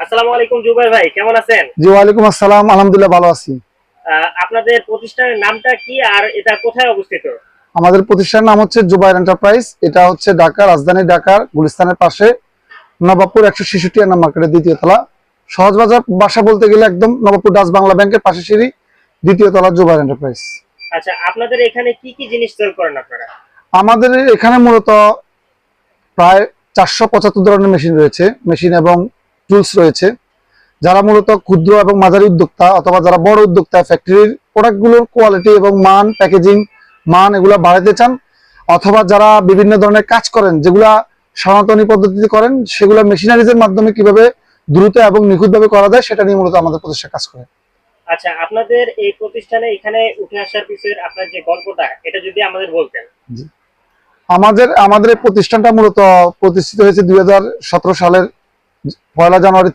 আসসালামু আলাইকুম জুবাইর ভাই, কেমন আছেন? জি ওয়ালাইকুম আসসালাম, আলহামদুলিল্লাহ ভালো আছি। আপনাদের প্রতিষ্ঠানের নামটা কি আর এটা কোথায় অবস্থিত? আমাদের প্রতিষ্ঠানের নাম হচ্ছে জুবাইর এন্টারপ্রাইজ। এটা হচ্ছে ঢাকা, রাজধানী ঢাকার গুলিস্তানের পাশে নবাবপুর 166 নম্বর মার্কেটের দ্বিতীয় তলা। সহজ বাসা বলতে গেলে একদম নবাবপুর ডাচ বাংলা ব্যাংকের পাশে সিঁড়ি, দ্বিতীয় তলা, জুবাইর এন্টারপ্রাইজ। আচ্ছা, আপনাদের এখানে কি কি জিনিস সেল করেন আপনারা? আমাদের এখানে মূলত প্রায় 475 ধরনের মেশিন রয়েছে, মেশিন এবং টুলস রয়েছে। যারা মূলত ক্ষুদ্র এবং মাঝারি উদ্যোক্তা অথবা যারা বড় উদ্যোক্তা, ফ্যাক্টরির প্রোডাক্টগুলোর কোয়ালিটি এবং মান, প্যাকেজিং মান এগুলো বাড়াতে চান, অথবা যারা বিভিন্ন ধরনের কাজ করেন যেগুলা সনাতনী পদ্ধতিতে করেন, সেগুলো মেশিনারিজের মাধ্যমে কিভাবে দ্রুত এবং নিখুঁতভাবে করা যায় সেটা নিয়ে মূলত আমাদের প্রতিষ্ঠান কাজ করে। আচ্ছা, আপনাদের এই প্রতিষ্ঠানে এখানে উঠে আসার পিছনে আপনার যে গল্পটা, এটা যদি আমাদের বলতেন। জি। আমাদের এই প্রতিষ্ঠানটা মূলত প্রতিষ্ঠিত হয়েছে 2017 সালের 1 জানুয়ারি।